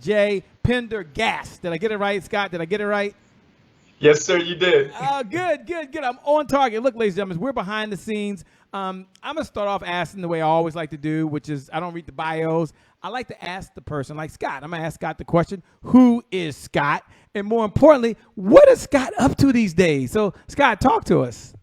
J. Pendergast. Did I get it right, Scott? Did I get it right? Yes, sir, you did. Good. I'm on target. Look, ladies and gentlemen, we're behind the scenes. I'm going to start off asking the way I always like to do, which is I don't read the bios. I like to ask the person, like Scott. I'm going to ask Scott the question, who is Scott? And more importantly, what is Scott up to these days? So, Scott, talk to us.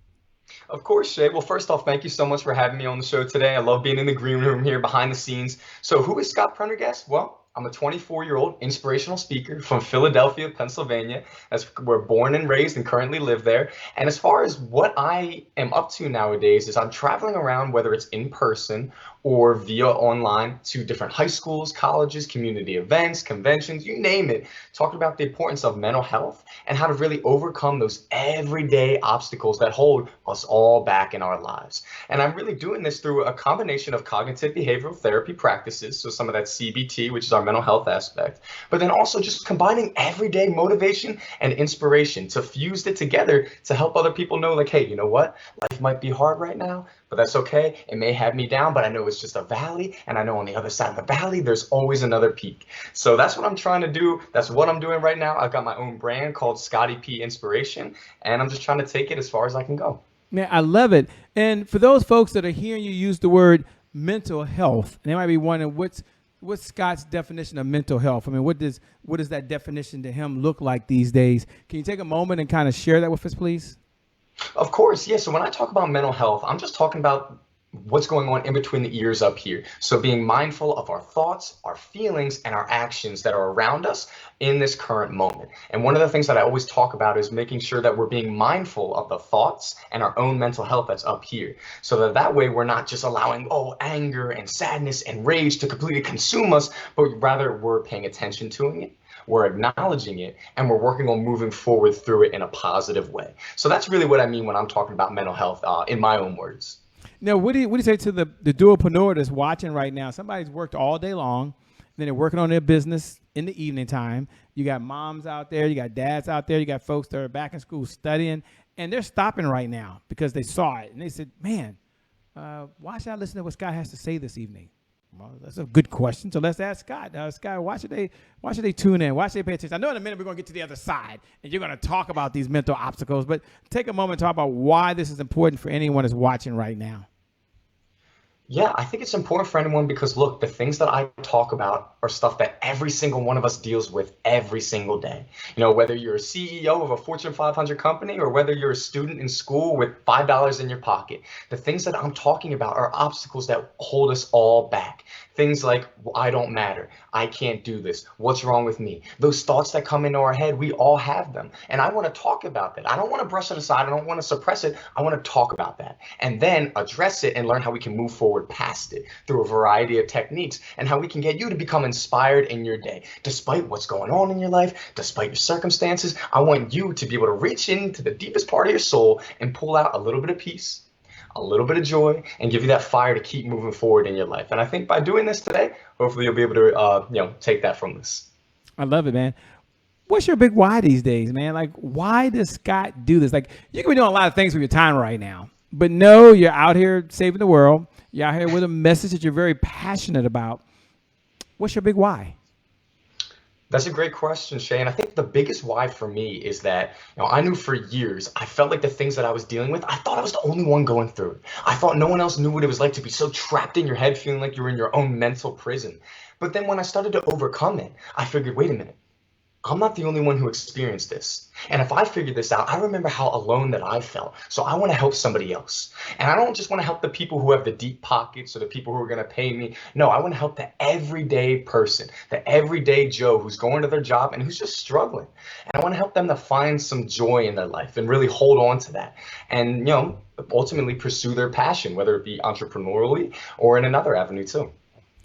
Of course, Shay. Well, first off, thank you so much for having me on the show today. I love being in the green room here behind the scenes. So, who is Scott Prendergast? Well, I'm a 24-year-old inspirational speaker from Philadelphia, Pennsylvania. That's where born and raised and currently live there. And as far as what I am up to nowadays is I'm traveling around, whether it's in person or via online, to different high schools, colleges, community events, conventions, you name it, talking about the importance of mental health and how to really overcome those everyday obstacles that hold us all back in our lives. And I'm really doing this through a combination of cognitive behavioral therapy practices, so some of that CBT, which is our mental health aspect, but then also just combining everyday motivation and inspiration to fuse it together to help other people know, like, hey, you know what? Life might be hard right now, but that's okay. It may have me down, but I know it's just a valley, and I know on the other side of the valley, there's always another peak. So that's what I'm trying to do. That's what I'm doing right now. I've got my own brand called Scotty P Inspiration, and I'm just trying to take it as far as I can go. Man, I love it. And for those folks that are hearing you use the word mental health, and they might be wondering what's Scott's definition of mental health? I mean, what does that definition to him look like these days? Can you take a moment and kind of share that with us, please? Of course, yeah. So when I talk about mental health, I'm just talking about what's going on in between the ears up here. So being mindful of our thoughts, our feelings, and our actions that are around us in this current moment. And one of the things that I always talk about is making sure that we're being mindful of the thoughts and our own mental health that's up here. So that way we're not just allowing, anger and sadness and rage to completely consume us, but rather we're paying attention to it. We're acknowledging it, and we're working on moving forward through it in a positive way. So that's really what I mean when I'm talking about mental health, in my own words. Now, what do you say to the dualpreneur that's watching right now? Somebody's worked all day long, then they're working on their business in the evening time. You got moms out there, you got dads out there, you got folks that are back in school studying, and they're stopping right now because they saw it, and they said, man, why should I listen to what Scott has to say this evening? Well, that's a good question. So let's ask Scott. Scott, why should they tune in? Why should they pay attention? I know in a minute we're going to get to the other side, and you're going to talk about these mental obstacles, but take a moment to talk about why this is important for anyone that's watching right now. Yeah, I think it's important for anyone because look, the things that I talk about are stuff that every single one of us deals with every single day. You know, whether you're a CEO of a Fortune 500 company or whether you're a student in school with $5 in your pocket, the things that I'm talking about are obstacles that hold us all back. Things like, I don't matter, I can't do this, what's wrong with me? Those thoughts that come into our head, we all have them. And I want to talk about that. I don't want to brush it aside. I don't want to suppress it. I want to talk about that and then address it and learn how we can move forward past it through a variety of techniques and how we can get you to become inspired in your day. Despite what's going on in your life, despite your circumstances, I want you to be able to reach into the deepest part of your soul and pull out a little bit of peace, a little bit of joy, and give you that fire to keep moving forward in your life. And I think by doing this today, hopefully you'll be able to, take that from this. I love it, man. What's your big why these days, man? Like, why does Scott do this? Like, you can be doing a lot of things with your time right now, but no, you're out here saving the world. You're out here with a message that you're very passionate about. What's your big why? That's a great question, Shay. And I think the biggest why for me is that, I knew for years, I felt like the things that I was dealing with, I thought I was the only one going through it. I thought no one else knew what it was like to be so trapped in your head, feeling like you were in your own mental prison. But then when I started to overcome it, I figured, wait a minute. I'm not the only one who experienced this. And if I figured this out, I remember how alone that I felt. So I want to help somebody else. And I don't just want to help the people who have the deep pockets or the people who are going to pay me. No, I want to help the everyday person, the everyday Joe who's going to their job and who's just struggling. And I want to help them to find some joy in their life and really hold on to that. And, ultimately pursue their passion, whether it be entrepreneurially or in another avenue too.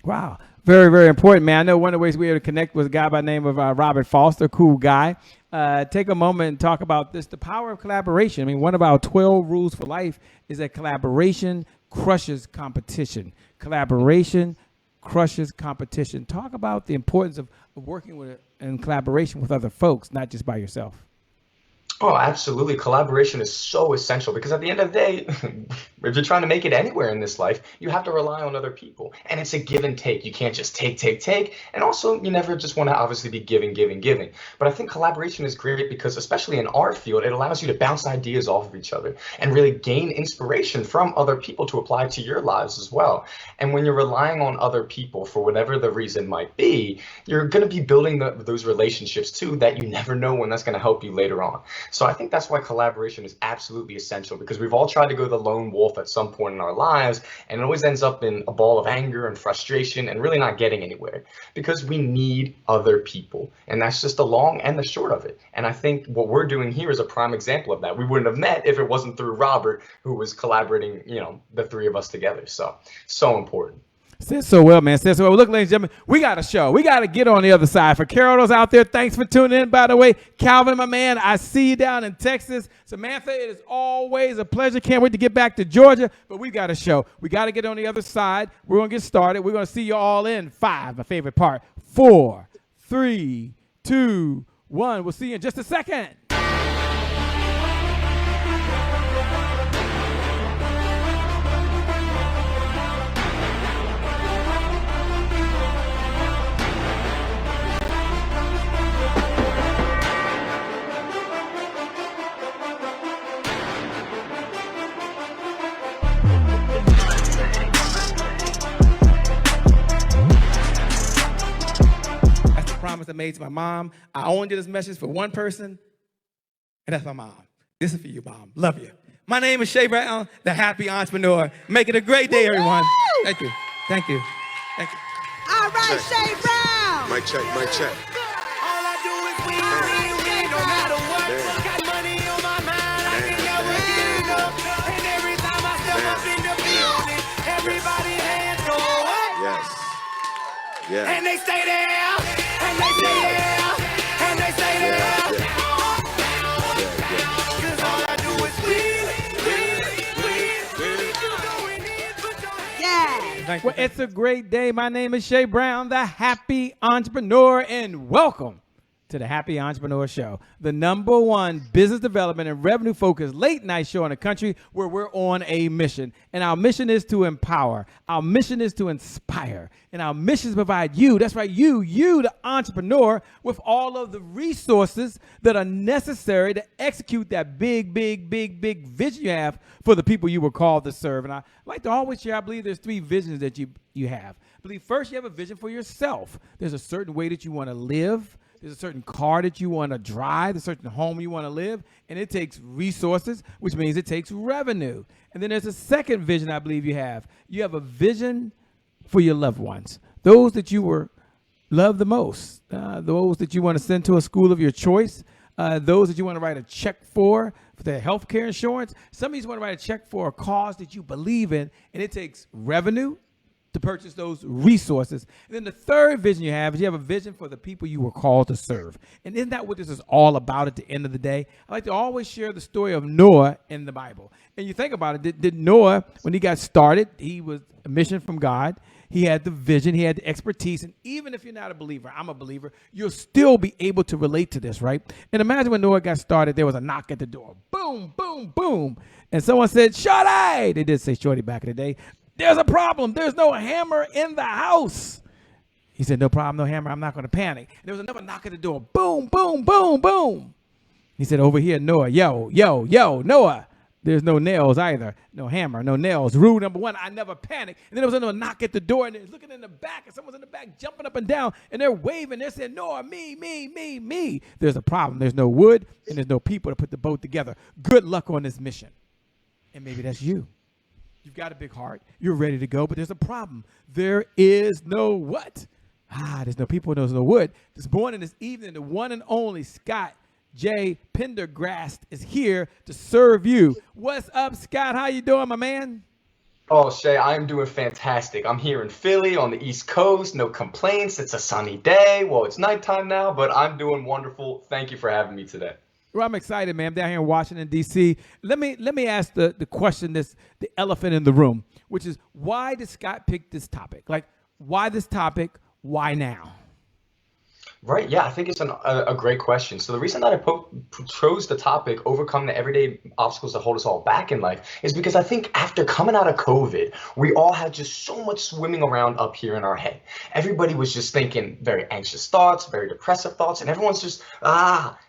Wow. Very, very important, man. I know one of the ways we were to connect was a guy by the name of Robert Foster, cool guy. Take a moment and talk about this, the power of collaboration. I mean, one of our 12 rules for life is that collaboration crushes competition. Collaboration crushes competition. Talk about the importance of working with in collaboration with other folks, not just by yourself. Oh, absolutely. Collaboration is so essential because at the end of the day, If you're trying to make it anywhere in this life, you have to rely on other people. And it's a give and take. You can't just take. And also, you never just want to obviously be giving. But I think collaboration is great because, especially in our field, it allows you to bounce ideas off of each other and really gain inspiration from other people to apply to your lives as well. And when you're relying on other people for whatever the reason might be, you're going to be building those relationships too that you never know when that's going to help you later on. So I think that's why collaboration is absolutely essential, because we've all tried to go the lone wolf at some point in our lives, and it always ends up in a ball of anger and frustration and really not getting anywhere, because we need other people. And that's just the long and the short of it. And I think what we're doing here is a prime example of that. We wouldn't have met if it wasn't through Robert, who was collaborating, the three of us together. So important. Said so well, man. Said so well. Look, ladies and gentlemen, we got a show. We got to get on the other side. For Carol out there, thanks for tuning in, by the way. Calvin, my man, I see you down in Texas. Samantha, it is always a pleasure. Can't wait to get back to Georgia, but we got a show. We got to get on the other side. We're going to get started. We're going to see you all in 5, my favorite part. 4, 3, 2, 1. We'll see you in just a second. Promise I made to my mom. I only did this message for one person, and that's my mom. This is for you, Mom. Love you. My name is Shay Brown, the happy entrepreneur. Make it a great day, everyone. Thank you. All right, Shay Brown. Mic check. All I do is win, no matter what. Got money on my mind, I can never get enough. And every time I step up in the building, everybody hands go up. Yes. And they stay there. And they stay there. And they stay there. Cause all I do is win. Yeah. Well, it's a great day. My name is Shay Brown, the happy entrepreneur, and welcome to the Happy Entrepreneur Show, the #1 business development and revenue focused late night show in the country, where we're on a mission. And our mission is to empower. Our mission is to inspire. And our mission is to provide you, that's right, you, the entrepreneur, with all of the resources that are necessary to execute that big vision you have for the people you were called to serve. And I like to always share, I believe there's 3 visions that you have. I believe first you have a vision for yourself. There's a certain way that you want to live. There's a certain car that you want to drive, a certain home you want to live, and it takes resources, which means it takes revenue. And then there's a second vision I believe you have. You have a vision for your loved ones, those that you love the most, those that you want to send to a school of your choice, those that you want to write a check for their health care insurance. Some of you want to write a check for a cause that you believe in, and it takes revenue to purchase those resources. And then the third vision you have is you have a vision for the people you were called to serve. And isn't that what this is all about at the end of the day? I like to always share the story of Noah in the Bible. And you think about it, did Noah, when he got started, he was a mission from God. He had the vision, he had the expertise. And even if you're not a believer, I'm a believer, you'll still be able to relate to this, right? And imagine when Noah got started, there was a knock at the door. Boom, boom, boom. And someone said, Shorty. They did say Shorty back in the day. There's a problem. There's no hammer in the house. He said, no problem, no hammer. I'm not going to panic. And there was another knock at the door. Boom, boom, boom, boom. He said, over here, Noah, yo, Noah. There's no nails either. No hammer, no nails. Rule number 1, I never panic. And then there was another knock at the door, and they're looking in the back, and someone's in the back jumping up and down, and they're waving. They're saying, Noah, me. There's a problem. There's no wood, and there's no people to put the boat together. Good luck on this mission. And maybe that's you. You've got a big heart. You're ready to go, but there's a problem. There is no what? There's no people, there's no wood. This morning, this evening, the one and only Scott J. Pendergrast is here to serve you. What's up, Scott? How you doing, my man? Oh, Shay, I'm doing fantastic. I'm here in Philly on the East Coast. No complaints. It's a sunny day. Well, it's nighttime now, but I'm doing wonderful. Thank you for having me today. Well, I'm excited, man. I'm down here in Washington, D.C. Let me ask the question, the elephant in the room, which is, why did Scott pick this topic? Like, why this topic? Why now? Right. Yeah, I think it's a great question. So the reason that chose the topic, overcome the everyday obstacles that hold us all back in life, is because I think after coming out of COVID, we all had just so much swimming around up here in our head. Everybody was just thinking very anxious thoughts, very depressive thoughts, and everyone's just,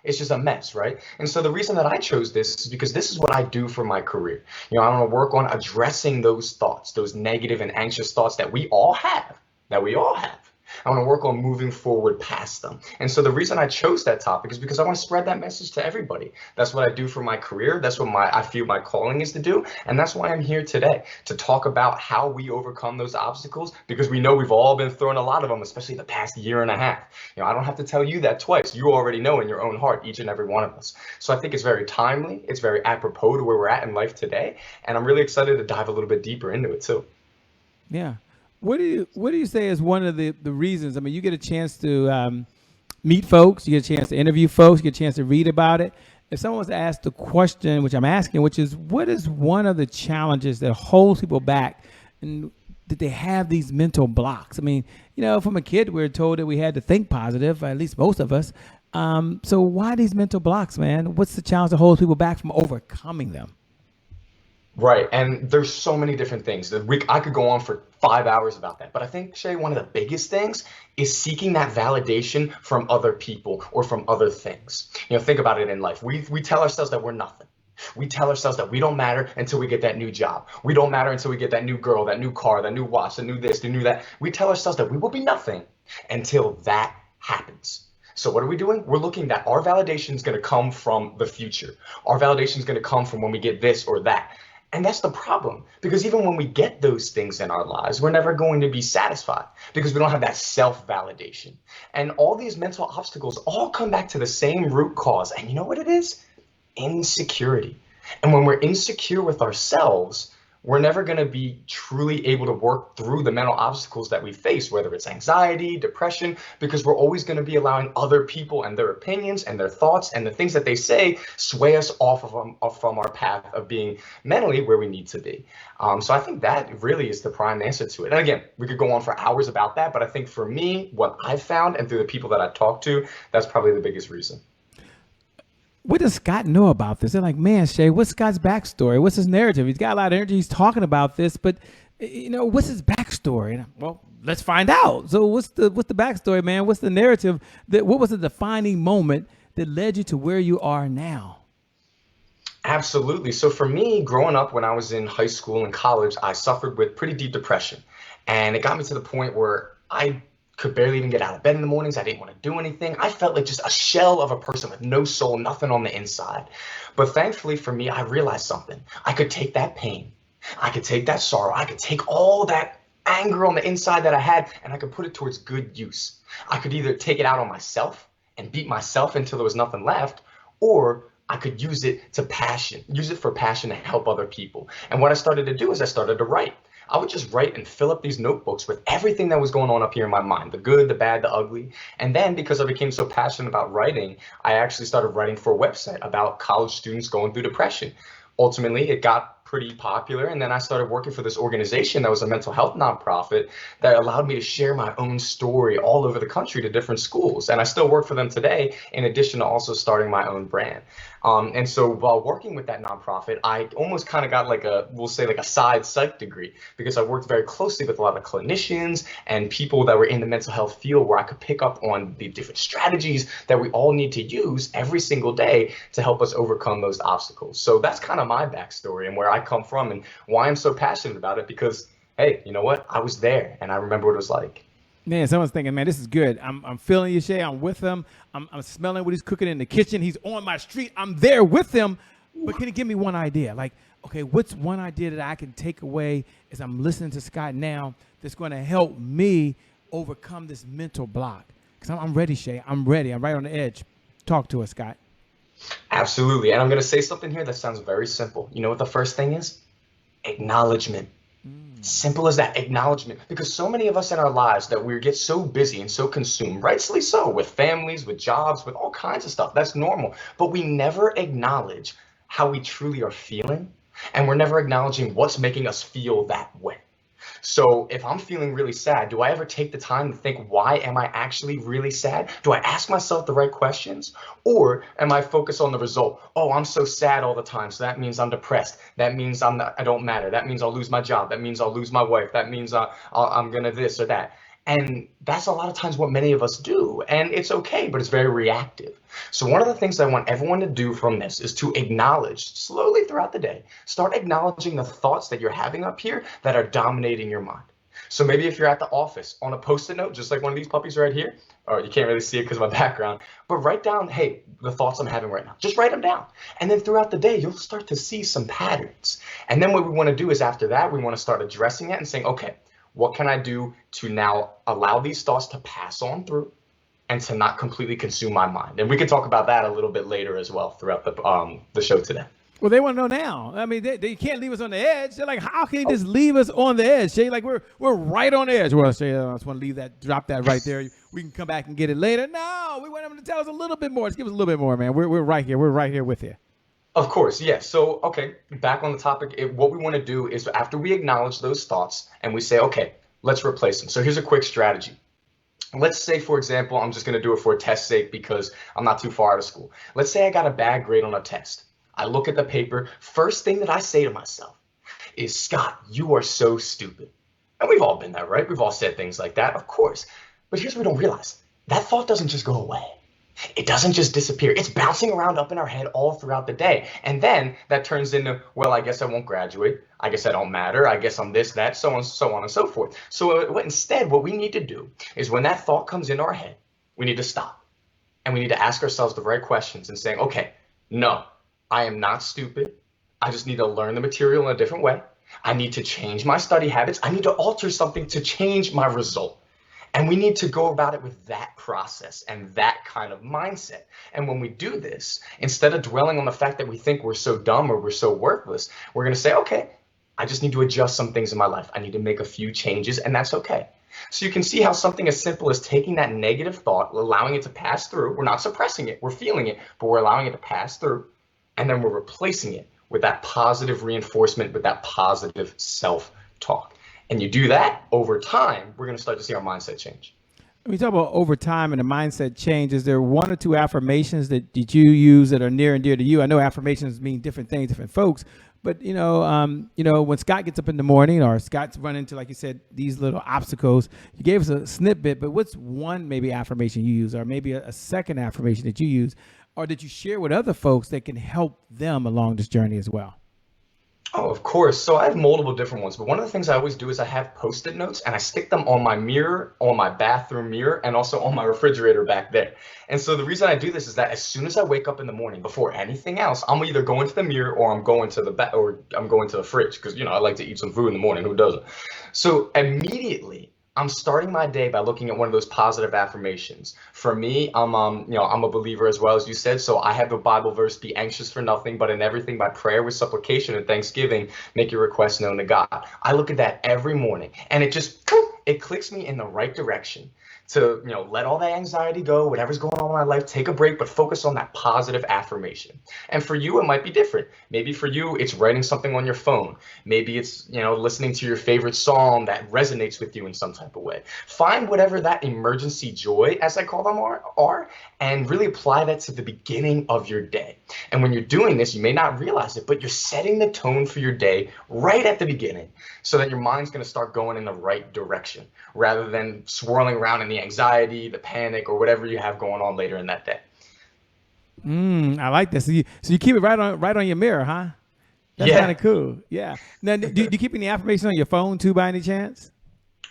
it's just a mess, right? And so the reason that I chose this is because this is what I do for my career. I want to work on addressing those thoughts, those negative and anxious thoughts that we all have, that we all have. I want to work on moving forward past them. And so the reason I chose that topic is because I want to spread that message to everybody. That's what I do for my career. That's what I feel my calling is to do. And that's why I'm here today, to talk about how we overcome those obstacles, because we know we've all been thrown a lot of them, especially the past year and a half. I don't have to tell you that twice. You already know in your own heart, each and every one of us. So I think it's very timely. It's very apropos to where we're at in life today. And I'm really excited to dive a little bit deeper into it too. Yeah. What do you say is one of the reasons? I mean, you get a chance to meet folks, you get a chance to interview folks, you get a chance to read about it. If someone was to ask the question, which I'm asking, which is, what is one of the challenges that holds people back, and that they have these mental blocks? I mean, from a kid, we were told that we had to think positive, at least most of us. So why these mental blocks, man? What's the challenge that holds people back from overcoming them? Right. And there's so many different things that I could go on for 5 hours about that. But I think, Shay, one of the biggest things is seeking that validation from other people or from other things. Think about it in life. We tell ourselves that we're nothing. We tell ourselves that we don't matter until we get that new job. We don't matter until we get that new girl, that new car, that new watch, that new this, the new that. We tell ourselves that we will be nothing until that happens. So what are we doing? We're looking that our validation is going to come from the future. Our validation is going to come from when we get this or that. And that's the problem, because even when we get those things in our lives, we're never going to be satisfied because we don't have that self-validation. And all these mental obstacles all come back to the same root cause. And you know what it is? Insecurity. And when we're insecure with ourselves, we're never going to be truly able to work through the mental obstacles that we face, whether it's anxiety, depression, because we're always going to be allowing other people and their opinions and their thoughts and the things that they say sway us off from our path of being mentally where we need to be. So I think that really is the prime answer to it. And again, we could go on for hours about that, but I think for me, what I've found and through the people that I've talked to, that's probably the biggest reason. What does Scott know about this? They're like, man, Shay, what's Scott's backstory? What's his narrative? He's got a lot of energy. He's talking about this, but what's his backstory? And well, let's find out. So what's the backstory, man? What's the narrative? What was the defining moment that led you to where you are now? Absolutely. So for me, growing up when I was in high school and college, I suffered with pretty deep depression. And it got me to the point where I could barely even get out of bed in the mornings. I didn't want to do anything. I felt like just a shell of a person with no soul, nothing on the inside. But thankfully for me, I realized something. I could take that pain. I could take that sorrow. I could take all that anger on the inside that I had, and I could put it towards good use. I could either take it out on myself and beat myself until there was nothing left, or I could use it for passion to help other people. And what I started to do is I started to write. I would just write and fill up these notebooks with everything that was going on up here in my mind, the good, the bad, the ugly. And then because I became so passionate about writing, I actually started writing for a website about college students going through depression. Ultimately, it got pretty popular, and then I started working for this organization that was a mental health nonprofit that allowed me to share my own story all over the country to different schools. And I still work for them today, in addition to also starting my own brand. And so while working with that nonprofit, I almost kind of got we'll say a side psych degree, because I worked very closely with a lot of clinicians and people that were in the mental health field, where I could pick up on the different strategies that we all need to use every single day to help us overcome those obstacles. So that's kind of my backstory and where I come from and why I'm so passionate about it, because, hey, you know what? I was there and I remember what it was like. Man, someone's thinking, man, this is good. I'm feeling you, Shay. I'm with him. I'm smelling what he's cooking in the kitchen. He's on my street. I'm there with him. But can you give me one idea? Like, okay, what's one idea that I can take away as I'm listening to Scott now that's going to help me overcome this mental block? Because I'm ready, Shay. I'm ready. I'm right on the edge. Talk to us, Scott. Absolutely. And I'm going to say something here that sounds very simple. You know what the first thing is? Acknowledgement. Simple as that, acknowledgement. Because so many of us in our lives that we get so busy and so consumed, rightfully so, with families, with jobs, with all kinds of stuff. That's normal. But we never acknowledge how we truly are feeling. And we're never acknowledging what's making us feel that way. So if I'm feeling really sad, do I ever take the time to think, why am I actually really sad? Do I ask myself the right questions? Or am I focused on the result? Oh, I'm so sad all the time, so that means I'm depressed. That means I don't matter. That means I'll lose my job. That means I'll lose my wife. That means I'm going to this or that. And that's a lot of times what many of us do. And it's okay, but it's very reactive. So one of the things I want everyone to do from this is to acknowledge slowly throughout the day, start acknowledging the thoughts that you're having up here that are dominating your mind. So maybe if you're at the office on a Post-it note, just like one of these puppies right here, or you can't really see it because of my background, but write down, hey, the thoughts I'm having right now, just write them down. And then throughout the day, you'll start to see some patterns. And then what we want to do is after that, we want to start addressing it and saying, okay, what can I do to now allow these thoughts to pass on through and to not completely consume my mind? And we can talk about that a little bit later as well throughout the show today. Well, they want to know now. I mean, they can't leave us on the edge. They're like, how can you just leave us on the edge, Shay? Like, we're right on the edge. Well, Shay, I just want to leave that, drop that right there. We can come back and get it later. No, we want them to tell us a little bit more. Just give us a little bit more, man. We're right here. We're right here with you. Of course, yes. So, okay, back on the topic, what we want to do is after we acknowledge those thoughts and we say, okay, let's replace them. So here's a quick strategy. Let's say, for example, I'm just going to do it for a test sake because I'm not too far out of school. Let's say I got a bad grade on a test. I look at the paper. First thing that I say to myself is, Scott, you are so stupid. And we've all been there, right? We've all said things like that, of course. But here's what we don't realize. That thought doesn't just go away. It doesn't just disappear. It's bouncing around up in our head all throughout the day. And then that turns into, well, I guess I won't graduate. I guess I don't matter. I guess I'm this, that, so on and so forth. So instead, what we need to do is when that thought comes into our head, we need to stop. And we need to ask ourselves the right questions and saying, okay, no, I am not stupid. I just need to learn the material in a different way. I need to change my study habits. I need to alter something to change my result. And we need to go about it with that process and that kind of mindset. And when we do this, instead of dwelling on the fact that we think we're so dumb or we're so worthless, we're going to say, okay, I just need to adjust some things in my life. I need to make a few changes, and that's okay. So you can see how something as simple as taking that negative thought, allowing it to pass through, we're not suppressing it, we're feeling it, but we're allowing it to pass through, and then we're replacing it with that positive reinforcement, with that positive self-talk. And you do that over time, we're going to start to see our mindset change. When you talk about over time and the mindset change, is there one or two affirmations that you use that are near and dear to you? I know affirmations mean different things, different folks, but when Scott gets up in the morning or Scott's running into, like you said, these little obstacles, you gave us a snippet, but what's one maybe affirmation you use, or maybe a second affirmation that you use, or that you share with other folks that can help them along this journey as well? Oh, of course. So I have multiple different ones, but one of the things I always do is I have Post-it notes and I stick them on my mirror, on my bathroom mirror, and also on my refrigerator back there. And so the reason I do this is that as soon as I wake up in the morning, before anything else, I'm either going to the mirror or I'm going to the fridge because, I like to eat some food in the morning. Who doesn't? So immediately I'm starting my day by looking at one of those positive affirmations. For me, I'm a believer as well, as you said. So I have a Bible verse: "Be anxious for nothing, but in everything by prayer with supplication and thanksgiving, make your requests known to God." I look at that every morning, and it clicks me in the right direction to let all that anxiety go, whatever's going on in my life, take a break, but focus on that positive affirmation. And for you, it might be different. Maybe for you, it's writing something on your phone. Maybe it's listening to your favorite song that resonates with you in some type of way. Find whatever that emergency joy, as I call them, are, and really apply that to the beginning of your day. And when you're doing this, you may not realize it, but you're setting the tone for your day right at the beginning so that your mind's going to start going in the right direction rather than swirling around in the anxiety, the panic, or whatever you have going on later in that day. I like this. So you keep it right on your mirror, huh? That's kind of cool. Yeah. Now, do you keep any affirmation on your phone too, by any chance?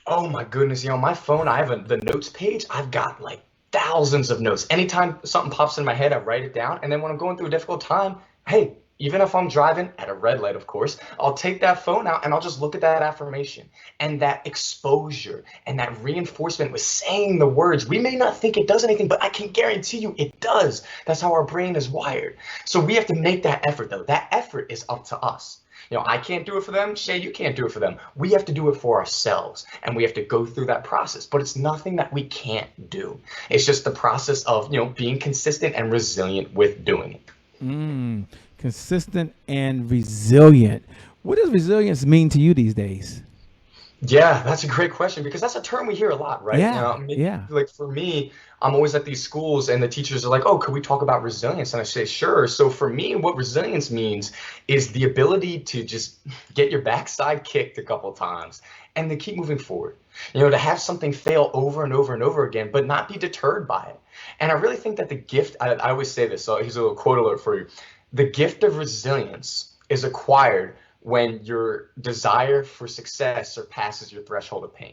Oh my goodness. My phone, I have the notes page. I've got like thousands of notes. Anytime something pops in my head, I write it down. And then when I'm going through a difficult time, hey, even if I'm driving at a red light, of course, I'll take that phone out and I'll just look at that affirmation and that exposure and that reinforcement with saying the words. We may not think it does anything, but I can guarantee you it does. That's how our brain is wired. So we have to make that effort, though. That effort is up to us. I can't do it for them. Shay, you can't do it for them. We have to do it for ourselves, and we have to go through that process. But it's nothing that we can't do. It's just the process of, being consistent and resilient with doing it. Consistent and resilient. What does resilience mean to you these days? Yeah, that's a great question because that's a term we hear a lot, right? Yeah, yeah. Like for me, I'm always at these schools and the teachers are like, "Oh, could we talk about resilience?" And I say, "Sure." So for me, what resilience means is the ability to just get your backside kicked a couple times and then keep moving forward. To have something fail over and over and over again, but not be deterred by it. And I really think that the gift, I always say this, so here's a little quote alert for you. The gift of resilience is acquired when your desire for success surpasses your threshold of pain.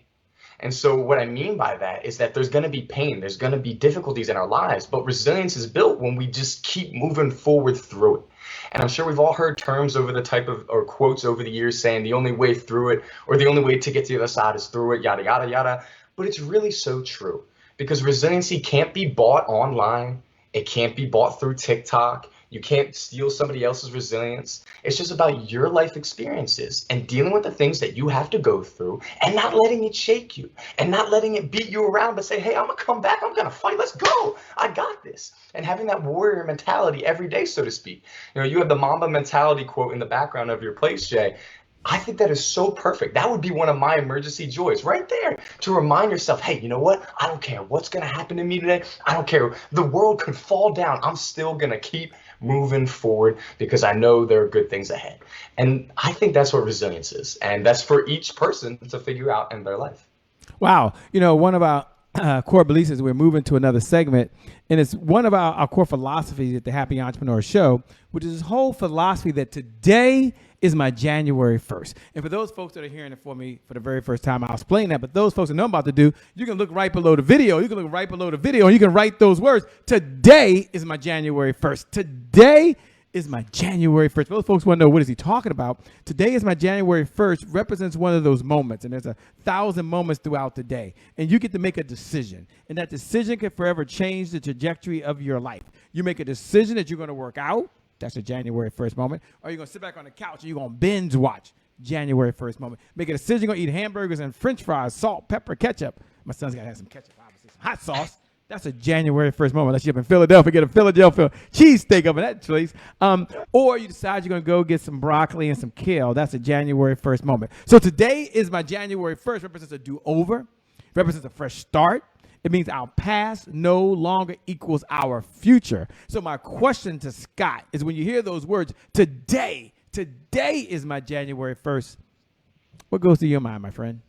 And so what I mean by that is that there's going to be pain, there's going to be difficulties in our lives, but resilience is built when we just keep moving forward through it. And I'm sure we've all heard terms over the type of or quotes over the years saying the only way through it or the only way to get to the other side is through it, yada, yada, yada. But it's really so true because resiliency can't be bought online. It can't be bought through TikTok. You can't steal somebody else's resilience. It's just about your life experiences and dealing with the things that you have to go through and not letting it shake you and not letting it beat you around, but say, hey, I'm going to come back. I'm going to fight. Let's go. I got this. And having that warrior mentality every day, so to speak. You have the Mamba mentality quote in the background of your place, Jay. I think that is so perfect. That would be one of my emergency joys right there to remind yourself, hey, you know what? I don't care what's going to happen to me today. I don't care. The world could fall down. I'm still going to keep moving forward because I know there are good things ahead. And I think that's what resilience is. And that's for each person to figure out in their life. Wow. One of our core beliefs is we're moving to another segment. And it's one of our core philosophies at the Happy Entrepreneur Show, which is this whole philosophy that today is my January 1st. And for those folks that are hearing it for me for the very first time, I'll explain that. But those folks that know I'm about to do, you can look right below the video. You can look right below the video and you can write those words. Today is my January 1st. Today is my January 1st. For those folks want to know what is he talking about, today is my January 1st represents one of those moments. And there's 1,000 moments throughout the day. And you get to make a decision. And that decision can forever change the trajectory of your life. You make a decision that you're going to work out. That's a January 1st moment. Or you're going to sit back on the couch and you're going to binge watch. January 1st moment. Make a decision you're going to eat hamburgers and french fries, salt, pepper, ketchup. My son's got to have some ketchup, obviously. Some hot sauce. That's a January 1st moment. Unless you're up in Philadelphia, get a Philadelphia cheesesteak up in that place. Or you decide you're going to go get some broccoli and some kale. That's a January 1st moment. So today is my January 1st. Represents a do-over. Represents a fresh start. It means our past no longer equals our future. So my question to Scott is when you hear those words, today is my January 1st, what goes through your mind, my friend?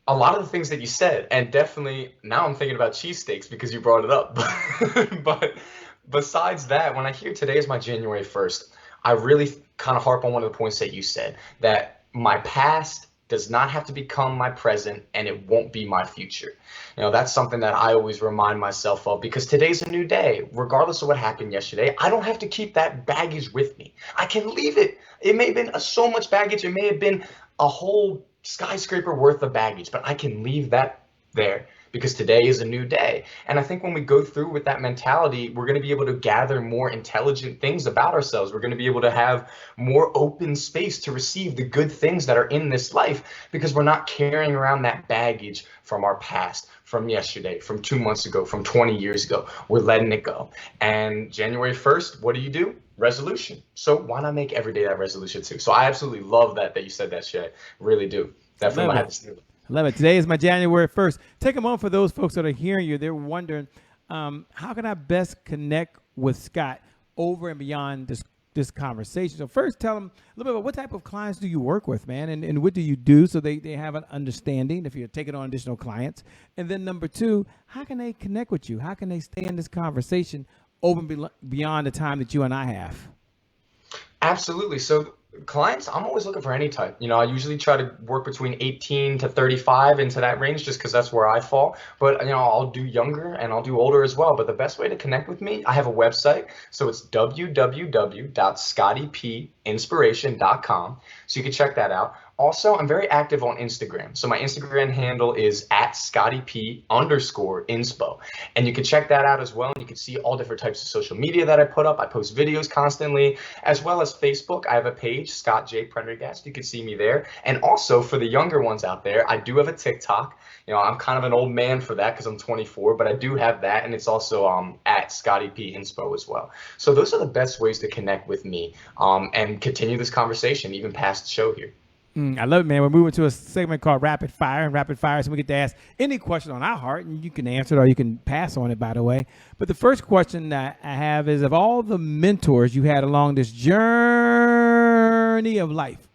A lot of the things that you said, and definitely now I'm thinking about cheesesteaks because you brought it up. But besides that, when I hear today is my January 1st, I really kind of harp on one of the points that you said, that my past does not have to become my present and it won't be my future. That's something that I always remind myself of because today's a new day. Regardless of what happened yesterday, I don't have to keep that baggage with me. I can leave it. It may have been so much baggage. It may have been a whole skyscraper worth of baggage, but I can leave that there because today is a new day. And I think when we go through with that mentality, we're going to be able to gather more intelligent things about ourselves. We're going to be able to have more open space to receive the good things that are in this life because we're not carrying around that baggage from our past, from yesterday, from 2 months ago, from 20 years ago. We're letting it go. And January 1st, what do? Resolution. So why not make every day that resolution too? So I absolutely love that you said that, Shay. Really do. Definitely have to steal it. I love it. Today is my January 1st. Take a moment for those folks that are hearing you. They're wondering, how can I best connect with Scott over and beyond this conversation? So first, tell them a little bit about what type of clients do you work with, man, and what do you do so they have an understanding if you're taking on additional clients. And then number two, how can they connect with you? How can they stay in this conversation over and beyond the time that you and I have? Absolutely. So clients, I'm always looking for any type. I usually try to work between 18 to 35 into that range just because that's where I fall. But, I'll do younger and I'll do older as well. But the best way to connect with me, I have a website. So it's www.scottypinspiration.com. So you can check that out. Also, I'm very active on Instagram. So my Instagram handle is @ScottyP_inspo. And you can check that out as well. And you can see all different types of social media that I put up. I post videos constantly, as well as Facebook. I have a page, Scott J. Prendergast. You can see me there. And also for the younger ones out there, I do have a TikTok. I'm kind of an old man for that because I'm 24, but I do have that. And it's also @ScottyP_inspo as well. So those are the best ways to connect with me and continue this conversation even past the show here. I love it, man. We're moving to a segment called Rapid Fire, and Rapid Fire, so we get to ask any question on our heart, and you can answer it or you can pass on it, by the way. But the first question that I have is, of all the mentors you had along this journey of life,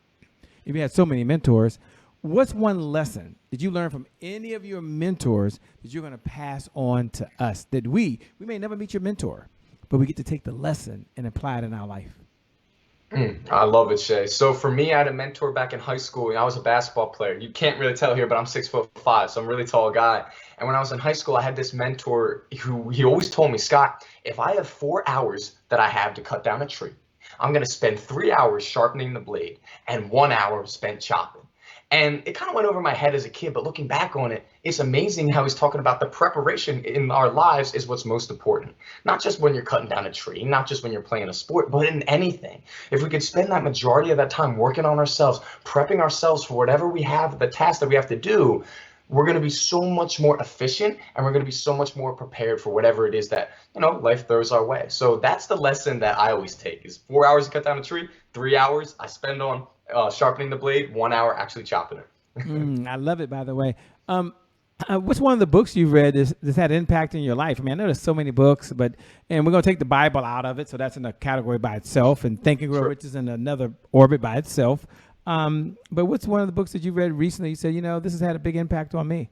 if you had so many mentors, what's one lesson did you learn from any of your mentors that you're going to pass on to us? That we may never meet your mentor, but we get to take the lesson and apply it in our life. I love it, Shay. So for me, I had a mentor back in high school. I was a basketball player. You can't really tell here, but I'm 6'5", so I'm a really tall guy. And when I was in high school, I had this mentor who he always told me, Scott, if I have 4 hours that I have to cut down a tree, I'm going to spend 3 hours sharpening the blade and 1 hour spent chopping. And it kind of went over my head as a kid, but looking back on it, it's amazing how he's talking about the preparation in our lives is what's most important. Not just when you're cutting down a tree, not just when you're playing a sport, but in anything. If we could spend that majority of that time working on ourselves, prepping ourselves for whatever we have, the task that we have to do, we're going to be so much more efficient, and we're going to be so much more prepared for whatever it is that, life throws our way. So that's the lesson that I always take is 4 hours to cut down a tree, 3 hours I spend on sharpening the blade, 1 hour actually chopping it. I love it, by the way. What's one of the books you've read that's had an impact in your life? I mean, I know there's so many books, and we're going to take the Bible out of it, so that's in a category by itself, and Think and Grow Rich is in another orbit by itself. But what's one of the books that you read recently you said, this has had a big impact on me?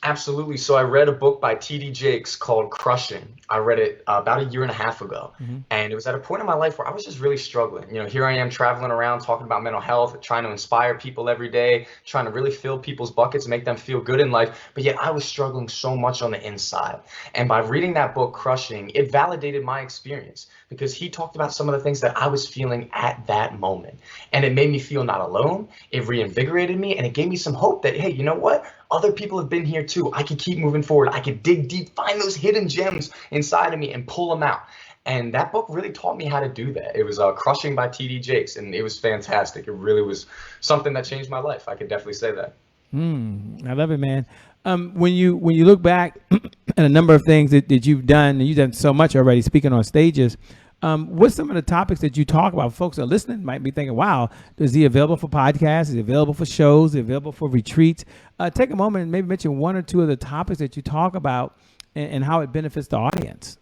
Absolutely. So I read a book by T.D. Jakes called Crushing. I read it about a year and a half ago. And it was at a point in my life where I was just really struggling. Here I am traveling around talking about mental health, trying to inspire people every day, trying to really fill people's buckets and make them feel good in life. But yet I was struggling so much on the inside. And by reading that book, Crushing, it validated my experience because he talked about some of the things that I was feeling at that moment. And it made me feel not alone. It reinvigorated me, and it gave me some hope that, hey, you know what? Other people have been here too. I can keep moving forward. I can dig deep, find those hidden gems inside of me and pull them out. And that book really taught me how to do that. It was Crushing by T.D. Jakes, and it was fantastic. It really was something that changed my life. I could definitely say that. I love it, man. When you look back at a number of things that you've done, and you've done so much already speaking on stages, what's some of the topics that you talk about? Folks that are listening might be thinking, wow, is he available for podcasts? Is he available for shows? Is he available for retreats? Take a moment and maybe mention one or two of the topics that you talk about and how it benefits the audience.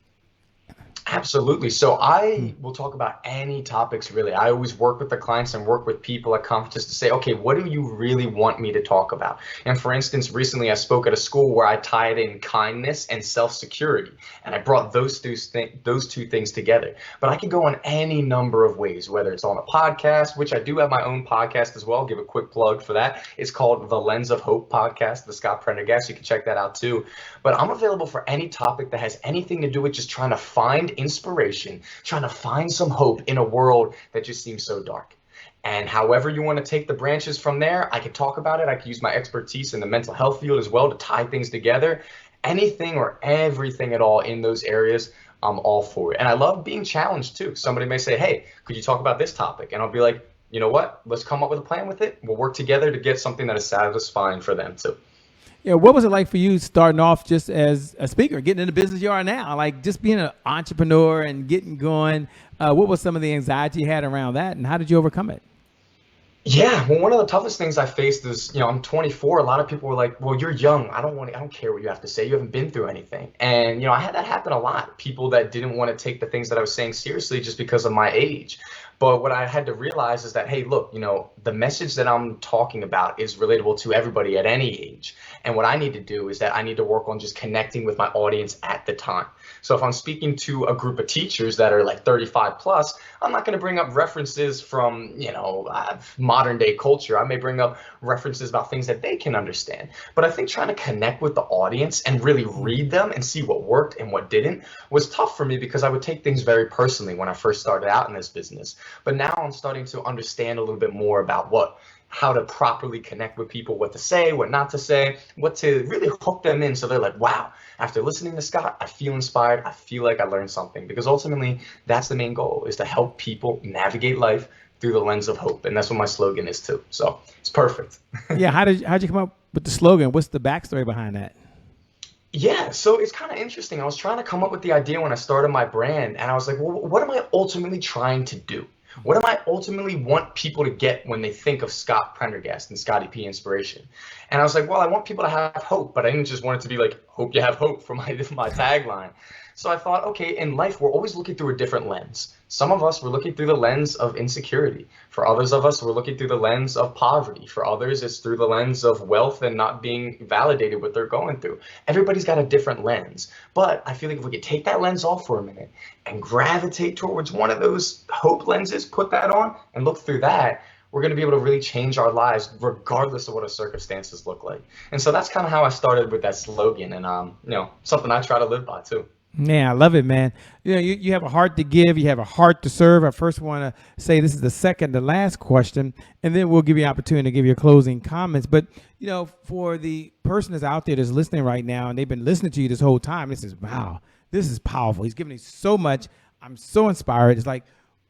Absolutely. So I will talk about any topics, really. I always work with the clients and work with people at conferences to say, okay, what do you really want me to talk about? And for instance, recently I spoke at a school where I tied in kindness and self-security, and I brought those two things together. But I could go on any number of ways, whether it's on a podcast, which I do have my own podcast as well. I'll give a quick plug for that. It's called The Lens of Hope Podcast, the Scott Prendergast. You can check that out too. But I'm available for any topic that has anything to do with just trying to find inspiration, trying to find some hope in a world that just seems so dark. And however you want to take the branches from there, I can talk about it. I can use my expertise in the mental health field as well to tie things together. Anything or everything at all in those areas, I'm all for it. And I love being challenged too. Somebody may say, hey, could you talk about this topic? And I'll be like, you know what? Let's come up with a plan with it. We'll work together to get something that is satisfying for them too. Yeah, what was it like for you starting off just as a speaker, getting into the business you are now, like just being an entrepreneur and getting going? What was some of the anxiety you had around that, and how did you overcome it? Yeah, well, one of the toughest things I faced is, I'm 24. A lot of people were like, well, you're young. I don't care what you have to say. You haven't been through anything. And, I had that happen a lot. People that didn't want to take the things that I was saying seriously just because of my age. But what I had to realize is that, hey, look, the message that I'm talking about is relatable to everybody at any age. And what I need to do is that I need to work on just connecting with my audience at the time. So if I'm speaking to a group of teachers that are like 35 plus, I'm not going to bring up references from, modern day culture. I may bring up references about things that they can understand. But I think trying to connect with the audience and really read them and see what worked and what didn't was tough for me because I would take things very personally when I first started out in this business. But now I'm starting to understand a little bit more about how to properly connect with people, what to say, what not to say, what to really hook them in so they're like, wow, after listening to Scott, I feel inspired. I feel like I learned something, because ultimately that's the main goal, is to help people navigate life through the lens of hope. And that's what my slogan is too. So it's perfect. Yeah. How'd you come up with the slogan? What's the backstory behind that? Yeah, so it's kind of interesting. I was trying to come up with the idea when I started my brand, and I was like, well, what am I ultimately trying to do? What do I ultimately want people to get when they think of Scott Prendergast and Scotty P Inspiration? And I was like, well, I want people to have hope, but I didn't just want it to be like, hope you have hope for my tagline. So I thought, okay, in life, we're always looking through a different lens. Some of us, we're looking through the lens of insecurity. For others of us, we're looking through the lens of poverty. For others, it's through the lens of wealth and not being validated what they're going through. Everybody's got a different lens. But I feel like if we could take that lens off for a minute and gravitate towards one of those hope lenses, put that on and look through that, we're going to be able to really change our lives regardless of what our circumstances look like. And so that's kind of how I started with that slogan, and something I try to live by too. Yeah, I love it, man. You have a heart to give. You have a heart to serve. I first want to say this is the second to last question, and then we'll give you an opportunity to give your closing comments. But, for the person that's out there that's listening right now, and they've been listening to you this whole time, this is, wow, this is powerful. He's giving me so much. I'm so inspired. It's like,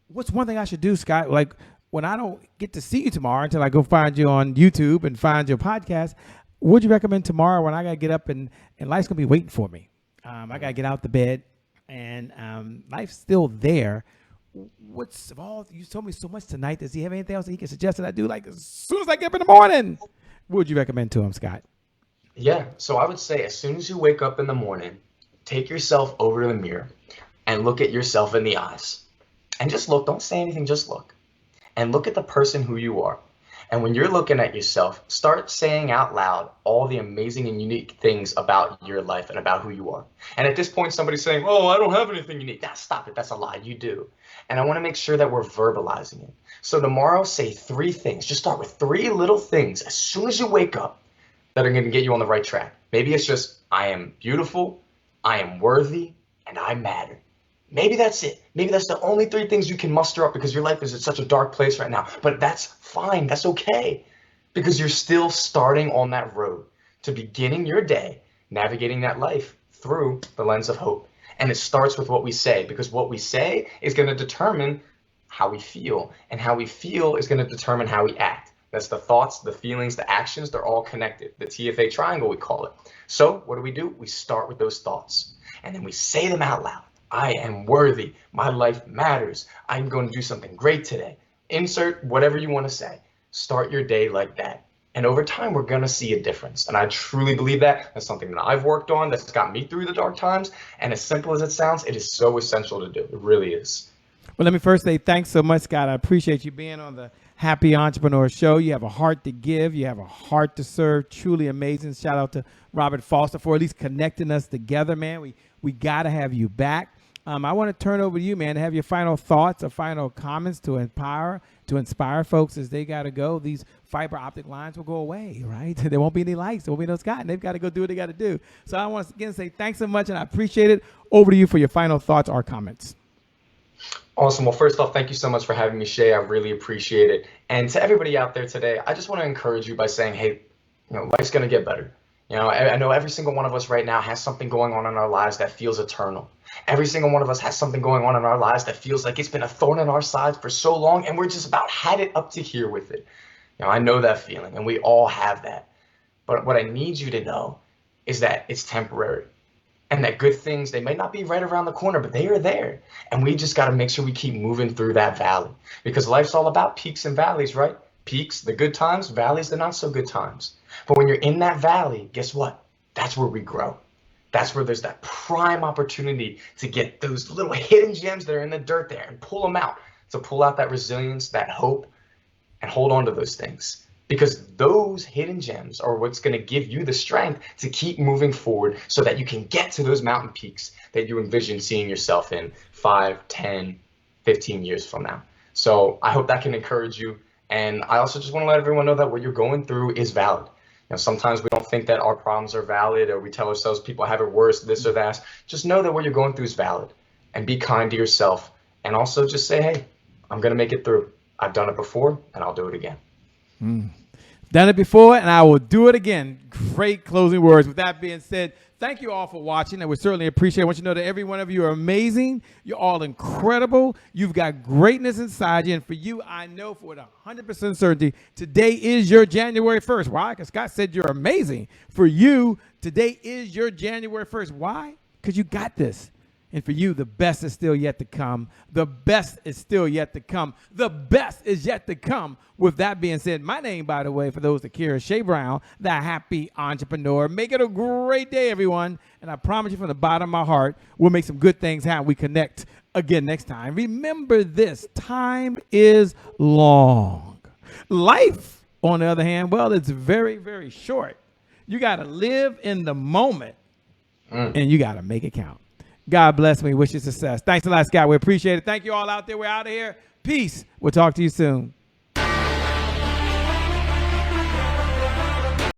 what's one thing I should do, Scott? Like, when I don't get to see you tomorrow until I go find you on YouTube and find your podcast, what would you recommend tomorrow when I got to get up and life's going to be waiting for me? I got to get out the bed, and life's still there. You told me so much tonight. Does he have anything else that he can suggest that I do like as soon as I get up in the morning? What would you recommend to him, Scott? Yeah, so I would say as soon as you wake up in the morning, take yourself over to the mirror and look at yourself in the eyes. And just look, don't say anything, just look. And look at the person who you are. And when you're looking at yourself, start saying out loud all the amazing and unique things about your life and about who you are. And at this point, somebody's saying, oh, I don't have anything unique. Stop it. That's a lie. You do. And I want to make sure that we're verbalizing it. So tomorrow, say 3 things. Just start with 3 little things as soon as you wake up that are going to get you on the right track. Maybe it's just, I am beautiful, I am worthy, and I matter. Maybe that's it. Maybe that's the only 3 things you can muster up because your life is at such a dark place right now. But that's fine. That's okay. Because you're still starting on that road to beginning your day, navigating that life through the lens of hope. And it starts with what we say, because what we say is going to determine how we feel. And how we feel is going to determine how we act. That's the thoughts, the feelings, the actions. They're all connected. The TFA triangle, we call it. So what do? We start with those thoughts. And then we say them out loud. I am worthy. My life matters. I'm going to do something great today. Insert whatever you want to say. Start your day like that. And over time, we're going to see a difference. And I truly believe that. That's something that I've worked on that's got me through the dark times. And as simple as it sounds, it is so essential to do. It really is. Well, let me first say thanks so much, Scott. I appreciate you being on the Happy Entrepreneur Show. You have a heart to give. You have a heart to serve. Truly amazing. Shout out to Robert Foster for at least connecting us together, man. We got to have you back. I want to turn over to you, man, to have your final thoughts or final comments to inspire folks as they got to go. These fiber optic lines will go away, right? There won't be any lights. There won't be no sky, and they've got to go do what they got to do. So I want to again say thanks so much, and I appreciate it. Over to you for your final thoughts or comments. Awesome. Well, first off, thank you so much for having me, Shay. I really appreciate it. And to everybody out there today, I just want to encourage you by saying, hey, life's going to get better. I know every single one of us right now has something going on in our lives that feels eternal. Every single one of us has something going on in our lives that feels like it's been a thorn in our side for so long, and we're just about had it up to here with it. I know that feeling, and we all have that. But what I need you to know is that it's temporary, and that good things, they may not be right around the corner, but they are there. And we just got to make sure we keep moving through that valley, because life's all about peaks and valleys, right? Peaks, the good times, valleys, the not so good times. But when you're in that valley, guess what? That's where we grow. That's where there's that prime opportunity to get those little hidden gems that are in the dirt there and pull them out, to pull out that resilience, that hope, and hold on to those things. Because those hidden gems are what's going to give you the strength to keep moving forward so that you can get to those mountain peaks that you envision seeing yourself in 5, 10, 15 years from now. So I hope that can encourage you. And I also just want to let everyone know that what you're going through is valid. Sometimes we don't think that our problems are valid, or we tell ourselves people have it worse, this or that. Just know that what you're going through is valid, and be kind to yourself. And also just say, hey, I'm going to make it through. I've done it before, and I'll do it again. Done it before, and I will do it again. Great closing words. With that being said, thank you all for watching, and we certainly appreciate it. I want you to know that every one of you are amazing. You're all incredible. You've got greatness inside you, and for you, I know for 100% certainty, today is your January 1st. Why? Because Scott said you're amazing. For you, today is your January 1st. Why? Because you got this. And for you, the best is still yet to come. The best is still yet to come. The best is yet to come. With that being said, my name, by the way, for those that care, is Shay Brown, the happy entrepreneur. Make it a great day, everyone. And I promise you from the bottom of my heart, we'll make some good things happen. We connect again next time. Remember this, time is long. Life, on the other hand, well, it's very, very short. You got to live in the moment, and you got to make it count. God bless me. Wish you success. Thanks a lot, Scott. We appreciate it. Thank you all out there. We're out of here. Peace. We'll talk to you soon.